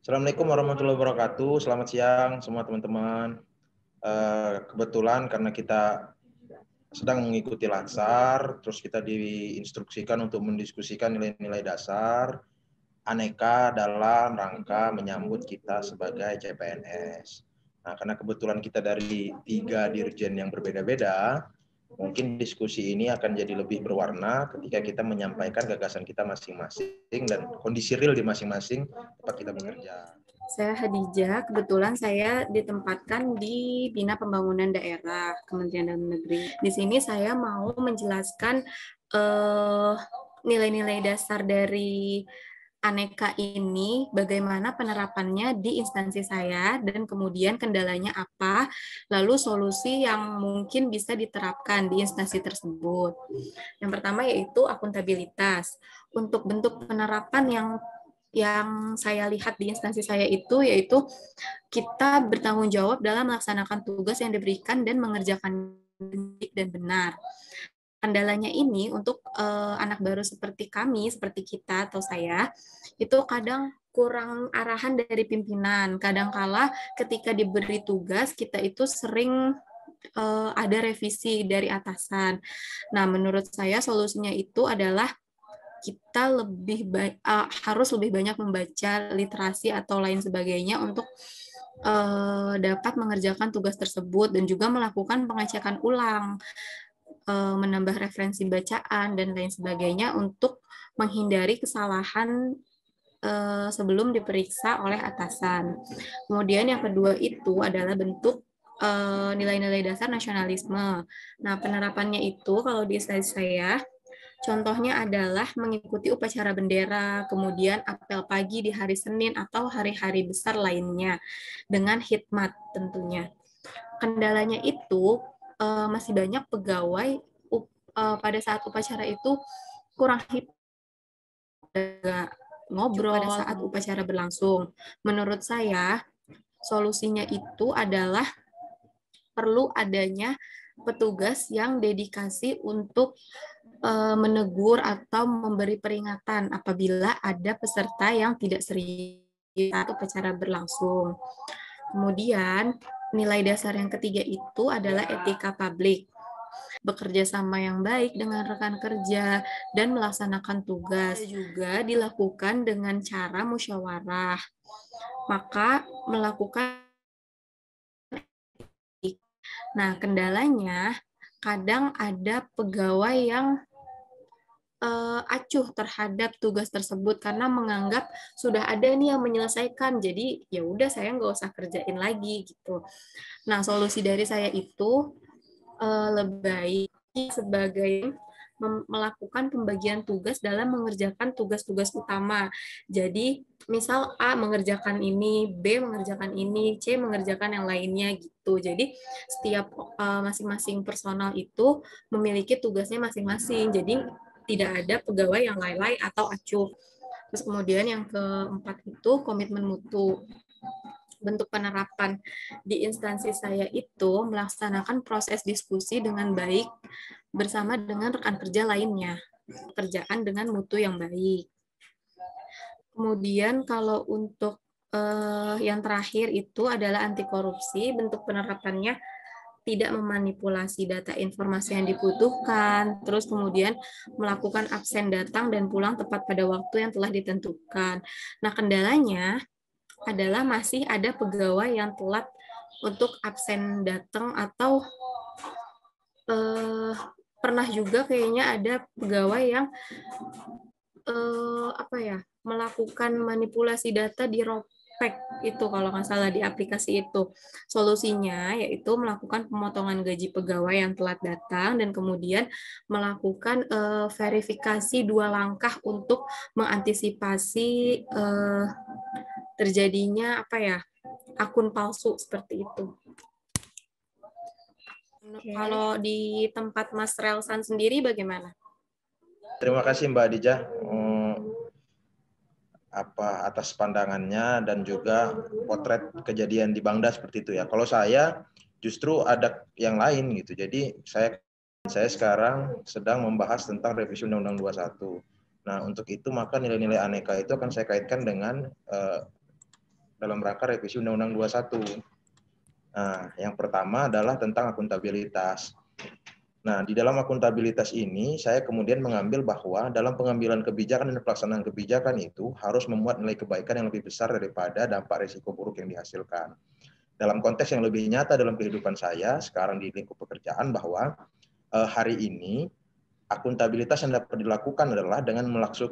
Assalamualaikum warahmatullahi wabarakatuh. Selamat siang semua teman-teman. Kebetulan karena kita sedang mengikuti Lansar, terus kita diinstruksikan untuk mendiskusikan nilai-nilai dasar aneka dalam rangka menyambut kita sebagai CPNS. Nah, karena kebetulan kita dari 3 dirjen yang berbeda-beda, mungkin diskusi ini akan jadi lebih berwarna ketika kita menyampaikan gagasan kita masing-masing dan kondisi real di masing-masing tempat kita bekerja. Saya Hadijah, kebetulan saya ditempatkan di Bina Pembangunan Daerah Kementerian Dalam Negeri. Di sini saya mau menjelaskan nilai-nilai dasar dari aneka ini, bagaimana penerapannya di instansi saya, dan kemudian kendalanya apa, lalu solusi yang mungkin bisa diterapkan di instansi tersebut. Yang pertama yaitu akuntabilitas. Untuk bentuk penerapan yang saya lihat di instansi saya itu yaitu kita bertanggung jawab dalam melaksanakan tugas yang diberikan dan mengerjakan baik dan benar. Kendalanya ini untuk anak baru seperti kami, seperti kita atau saya, itu kadang kurang arahan dari pimpinan. Kadangkala ketika diberi tugas, kita itu sering ada revisi dari atasan. Nah, menurut saya solusinya itu adalah kita harus lebih banyak membaca literasi atau lain sebagainya untuk dapat mengerjakan tugas tersebut dan juga melakukan pengecekan ulang, menambah referensi bacaan dan lain sebagainya untuk menghindari kesalahan sebelum diperiksa oleh atasan. Kemudian yang kedua itu adalah bentuk nilai-nilai dasar nasionalisme. Nah, penerapannya itu kalau di instansi saya, contohnya adalah mengikuti upacara bendera, kemudian apel pagi di hari Senin atau hari-hari besar lainnya dengan khidmat tentunya. Kendalanya itu masih banyak pegawai pada saat upacara itu kurang ngobrol pada saat upacara berlangsung. Menurut saya, solusinya itu adalah perlu adanya petugas yang dedikasi untuk menegur atau memberi peringatan apabila ada peserta yang tidak serius saat upacara berlangsung. Kemudian, nilai dasar yang ketiga itu adalah etika publik. Bekerja sama yang baik dengan rekan kerja dan melaksanakan tugas juga dilakukan dengan cara musyawarah. Maka melakukan. Nah, kendalanya kadang ada pegawai yang acuh terhadap tugas tersebut karena menganggap sudah ada nih yang menyelesaikan, jadi ya udah saya nggak usah kerjain lagi gitu. Nah, solusi dari saya itu lebih baik sebagai melakukan pembagian tugas dalam mengerjakan tugas-tugas utama. Jadi, misal A mengerjakan ini, B mengerjakan ini, C mengerjakan yang lainnya gitu. Jadi, setiap masing-masing personal itu memiliki tugasnya masing-masing. Jadi, tidak ada pegawai yang lalai atau acuh. Terus kemudian yang keempat itu komitmen mutu. Bentuk penerapan di instansi saya itu melaksanakan proses diskusi dengan baik bersama dengan rekan kerja lainnya, pekerjaan dengan mutu yang baik. Kemudian kalau untuk yang terakhir itu adalah anti korupsi, bentuk penerapannya tidak memanipulasi data informasi yang dibutuhkan, terus kemudian melakukan absen datang dan pulang tepat pada waktu yang telah ditentukan. Nah, kendalanya adalah masih ada pegawai yang telat untuk absen datang atau pernah juga kayaknya ada pegawai yang melakukan manipulasi data di Ropek itu kalau nggak salah di aplikasi itu. Solusinya yaitu melakukan pemotongan gaji pegawai yang telat datang dan kemudian melakukan verifikasi 2 langkah untuk mengantisipasi terjadinya akun palsu seperti itu. Kalau di tempat Mas Relsan sendiri bagaimana? Terima kasih Mbak Adijah atas pandangannya dan juga potret kejadian di Bangda seperti itu ya. Kalau saya justru ada yang lain gitu. Jadi saya sekarang sedang membahas tentang revisi Undang-Undang 21. Nah, untuk itu maka nilai-nilai aneka itu akan saya kaitkan dengan dalam rangka revisi Undang-Undang 21. Nah, yang pertama adalah tentang akuntabilitas. Nah, di dalam akuntabilitas ini, saya kemudian mengambil bahwa dalam pengambilan kebijakan dan pelaksanaan kebijakan itu harus memuat nilai kebaikan yang lebih besar daripada dampak risiko buruk yang dihasilkan. Dalam konteks yang lebih nyata dalam kehidupan saya, sekarang di lingkup pekerjaan, bahwa hari ini akuntabilitas yang dapat dilakukan adalah dengan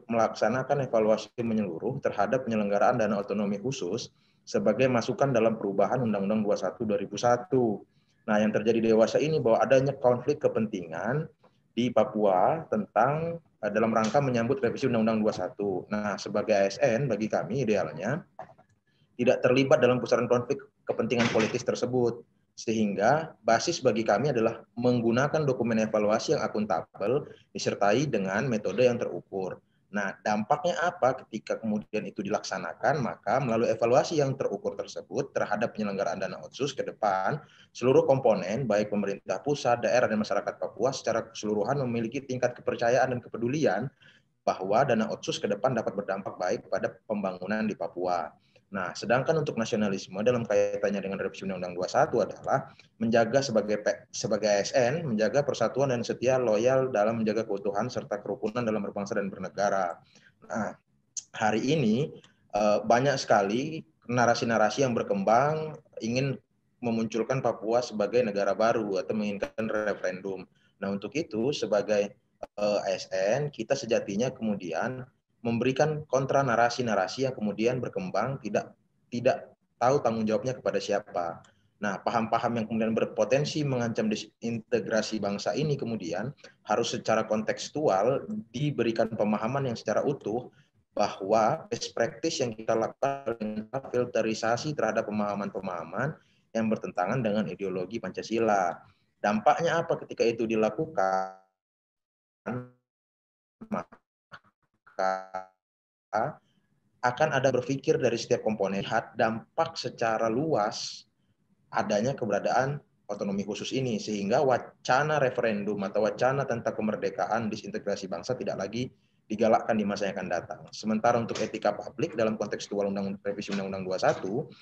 melaksanakan evaluasi menyeluruh terhadap penyelenggaraan dana otonomi khusus sebagai masukan dalam perubahan Undang-Undang 21 2001. Nah, yang terjadi dewasa ini bahwa adanya konflik kepentingan di Papua tentang dalam rangka menyambut revisi Undang-Undang 21. Nah, sebagai ASN bagi kami idealnya tidak terlibat dalam pusaran konflik kepentingan politis tersebut. Sehingga basis bagi kami adalah menggunakan dokumen evaluasi yang akuntabel disertai dengan metode yang terukur. Nah, dampaknya apa ketika kemudian itu dilaksanakan? Maka melalui evaluasi yang terukur tersebut terhadap penyelenggaraan dana otsus ke depan, seluruh komponen, baik pemerintah pusat, daerah, dan masyarakat Papua secara keseluruhan memiliki tingkat kepercayaan dan kepedulian bahwa dana otsus ke depan dapat berdampak baik pada pembangunan di Papua. Nah, sedangkan untuk nasionalisme dalam kaitannya dengan revisi Undang-Undang 21 adalah menjaga sebagai ASN, menjaga persatuan dan setia loyal dalam menjaga keutuhan serta kerukunan dalam berbangsa dan bernegara. Nah, hari ini banyak sekali narasi-narasi yang berkembang ingin memunculkan Papua sebagai negara baru atau menginginkan referendum. Nah, untuk itu sebagai ASN, kita sejatinya kemudian memberikan kontra narasi-narasi yang kemudian berkembang tidak tahu tanggung jawabnya kepada siapa. Nah, paham-paham yang kemudian berpotensi mengancam disintegrasi bangsa ini kemudian harus secara kontekstual diberikan pemahaman yang secara utuh bahwa best practice yang kita lakukan dengan filterisasi terhadap pemahaman-pemahaman yang bertentangan dengan ideologi Pancasila. Dampaknya apa ketika itu dilakukan? Maka akan ada berpikir dari setiap komponen dampak secara luas adanya keberadaan otonomi khusus ini, sehingga wacana referendum atau wacana tentang kemerdekaan disintegrasi bangsa tidak lagi digalakkan di masa yang akan datang. Sementara untuk etika publik dalam kontekstual revisi Undang-Undang 21,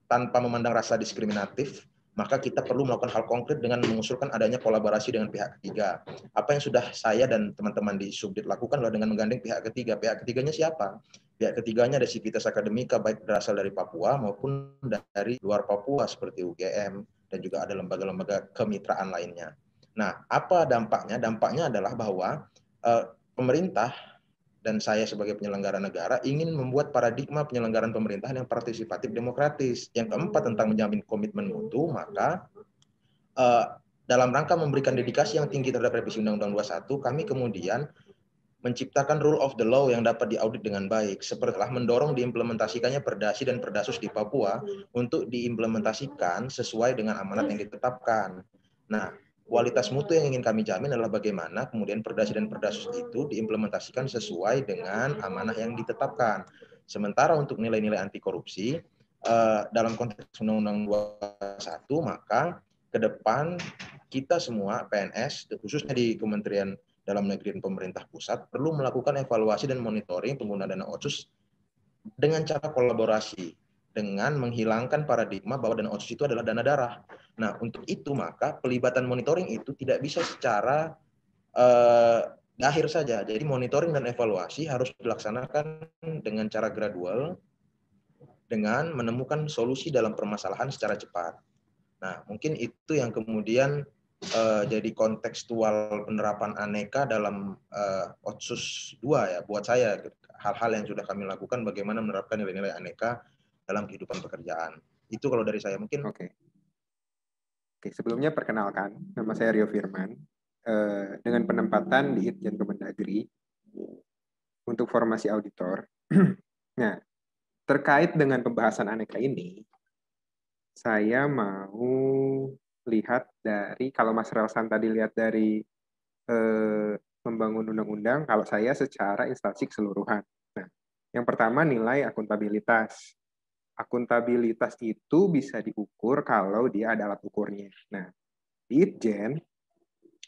tanpa memandang rasa diskriminatif, maka kita perlu melakukan hal konkret dengan mengusulkan adanya kolaborasi dengan pihak ketiga. Apa yang sudah saya dan teman-teman di Subdit lakukan adalah dengan menggandeng pihak ketiga. Pihak ketiganya siapa? Pihak ketiganya ada Sivitas Akademika, baik berasal dari Papua maupun dari luar Papua seperti UGM, dan juga ada lembaga-lembaga kemitraan lainnya. Nah, apa dampaknya? Dampaknya adalah bahwa pemerintah dan saya sebagai penyelenggara negara ingin membuat paradigma penyelenggaraan pemerintahan yang partisipatif demokratis. Yang keempat, tentang menjamin komitmen mutu, maka dalam rangka memberikan dedikasi yang tinggi terhadap revisi Undang-Undang 21, kami kemudian menciptakan rule of the law yang dapat diaudit dengan baik, sepertilah mendorong diimplementasikannya Perdasi dan Perdasus di Papua untuk diimplementasikan sesuai dengan amanat yang ditetapkan. Nah, kualitas mutu yang ingin kami jamin adalah bagaimana kemudian Perdasi dan Perdasus itu diimplementasikan sesuai dengan amanah yang ditetapkan. Sementara untuk nilai-nilai anti korupsi, dalam konteks Undang-Undang 21, maka ke depan kita semua PNS, khususnya di Kementerian Dalam Negeri dan pemerintah pusat, perlu melakukan evaluasi dan monitoring penggunaan dana otsus dengan cara kolaborasi, dengan menghilangkan paradigma bahwa dana otsus itu adalah dana darah. Nah, untuk itu maka pelibatan monitoring itu tidak bisa secara akhir saja. Jadi monitoring dan evaluasi harus dilaksanakan dengan cara gradual, dengan menemukan solusi dalam permasalahan secara cepat. Nah, mungkin itu yang kemudian jadi kontekstual penerapan aneka dalam Otsus 2 ya, buat saya hal-hal yang sudah kami lakukan bagaimana menerapkan nilai-nilai aneka dalam kehidupan pekerjaan. Itu kalau dari saya mungkin. Oke, sebelumnya perkenalkan, nama saya Rio Firman, dengan penempatan di Itjen Kemendagri untuk formasi auditor. Nah, terkait dengan pembahasan aneka ini, saya mau lihat dari, kalau Mas Relsan tadi lihat dari membangun undang-undang, kalau saya secara instansi keseluruhan. Nah, yang pertama nilai akuntabilitas. Akuntabilitas itu bisa diukur kalau dia ada alat ukurnya. Nah, di Itjen,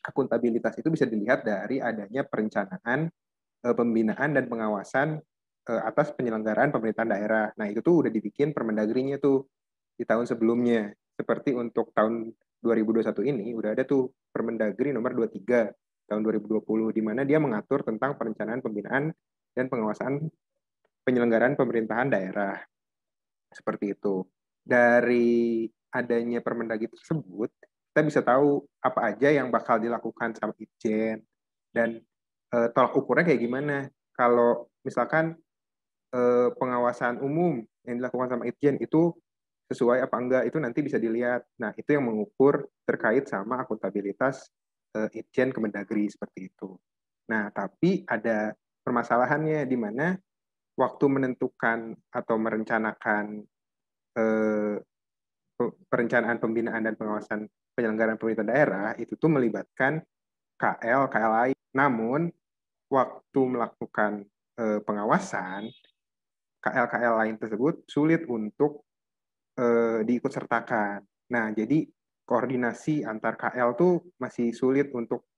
akuntabilitas itu bisa dilihat dari adanya perencanaan, pembinaan, dan pengawasan atas penyelenggaraan pemerintahan daerah. Nah, itu tuh udah dibikin Permendagrinya tuh di tahun sebelumnya. Seperti untuk tahun 2021 ini udah ada tuh Permendagri nomor 23 tahun 2020 di mana dia mengatur tentang perencanaan pembinaan dan pengawasan penyelenggaraan pemerintahan daerah. Seperti itu. Dari adanya Permendagri tersebut, kita bisa tahu apa aja yang bakal dilakukan sama Itjen dan tolak ukurnya kayak gimana. Kalau misalkan pengawasan umum yang dilakukan sama Itjen itu sesuai apa enggak, itu nanti bisa dilihat. Nah, itu yang mengukur terkait sama akuntabilitas Itjen Kemendagri seperti itu. Nah, tapi ada permasalahannya di mana waktu menentukan atau merencanakan perencanaan pembinaan dan pengawasan penyelenggaraan pemerintah daerah itu tuh melibatkan KL lain. Namun, waktu melakukan pengawasan, KL lain tersebut sulit untuk diikutsertakan. Nah, jadi koordinasi antar KL tuh masih sulit untuk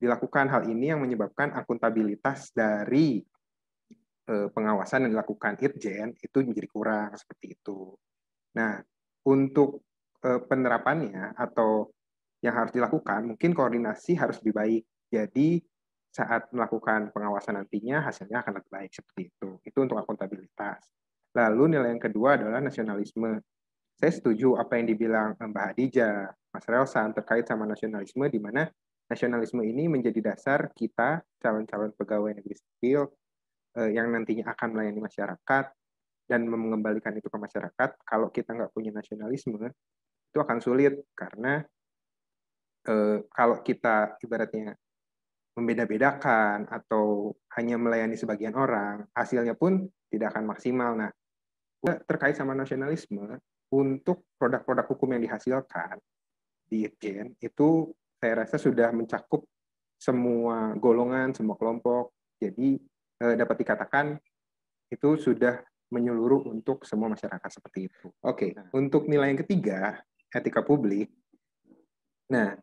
dilakukan. Hal ini yang menyebabkan akuntabilitas dari pengawasan yang dilakukan Itjen itu menjadi kurang seperti itu. Nah, untuk penerapannya atau yang harus dilakukan, mungkin koordinasi harus lebih baik. Jadi, saat melakukan pengawasan nantinya hasilnya akan lebih baik seperti itu. Itu untuk akuntabilitas. Lalu nilai yang kedua adalah nasionalisme. Saya setuju apa yang dibilang Mbak Hadijah, Mas Relsan terkait sama nasionalisme, di mana nasionalisme ini menjadi dasar kita, calon-calon pegawai negeri sipil, yang nantinya akan melayani masyarakat, dan mengembalikan itu ke masyarakat. Kalau kita nggak punya nasionalisme, itu akan sulit, karena kalau kita ibaratnya membeda-bedakan atau hanya melayani sebagian orang, hasilnya pun tidak akan maksimal. Nah, terkait sama nasionalisme, untuk produk-produk hukum yang dihasilkan di Itjen, itu saya rasa sudah mencakup semua golongan, semua kelompok. Jadi dapat dikatakan itu sudah menyeluruh untuk semua masyarakat seperti itu. Oke, untuk nilai yang ketiga, etika publik. Nah,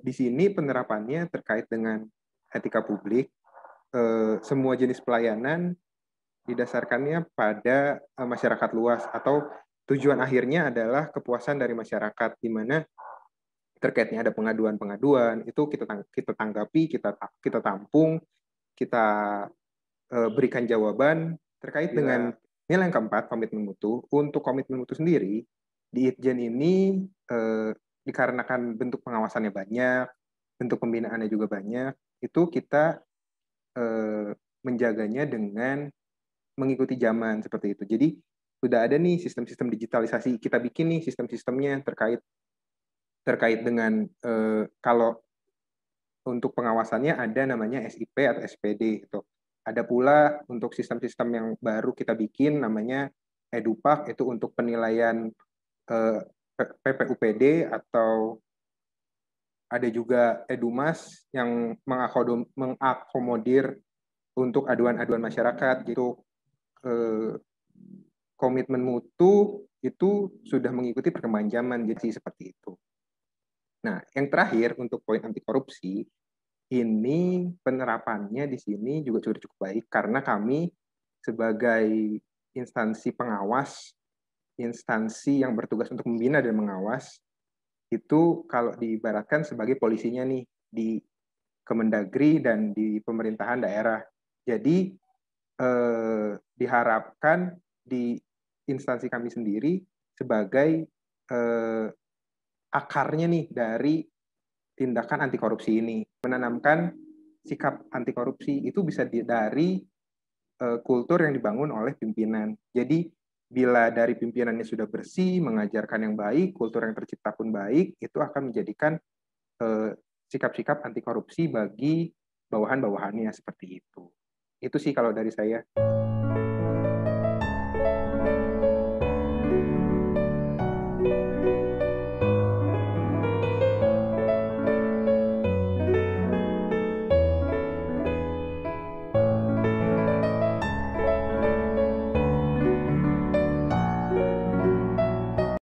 di sini penerapannya terkait dengan etika publik, semua jenis pelayanan didasarkannya pada masyarakat luas, atau tujuan akhirnya adalah kepuasan dari masyarakat, di mana terkaitnya ada pengaduan-pengaduan, itu kita tanggapi, kita tampung, kita berikan jawaban terkait dengan nilai yang keempat, komitmen mutu. Untuk komitmen mutu sendiri, di Itjen ini dikarenakan bentuk pengawasannya banyak, bentuk pembinaannya juga banyak, itu kita menjaganya dengan mengikuti zaman seperti itu. Jadi sudah ada nih sistem-sistem digitalisasi. Kita bikin nih sistem-sistemnya terkait dengan kalau untuk pengawasannya ada namanya SIP atau SPD itu. Ada pula untuk sistem-sistem yang baru kita bikin namanya EduPak, itu untuk penilaian PPUPD, atau ada juga EduMas yang mengakomodir untuk aduan-aduan masyarakat gitu. Komitmen mutu itu sudah mengikuti perkembangan zaman, jadi seperti itu. Nah, yang terakhir untuk poin anti korupsi, ini penerapannya di sini juga sudah cukup baik, karena kami sebagai instansi pengawas, instansi yang bertugas untuk membina dan mengawas, itu kalau diibaratkan sebagai polisinya nih di Kemendagri dan di pemerintahan daerah. Jadi diharapkan di instansi kami sendiri sebagai akarnya nih dari tindakan anti korupsi ini. Menanamkan sikap anti korupsi itu bisa dari kultur yang dibangun oleh pimpinan. Jadi bila dari pimpinannya sudah bersih, mengajarkan yang baik, kultur yang tercipta pun baik, itu akan menjadikan sikap-sikap anti korupsi bagi bawahan-bawahannya seperti itu. Itu sih kalau dari saya.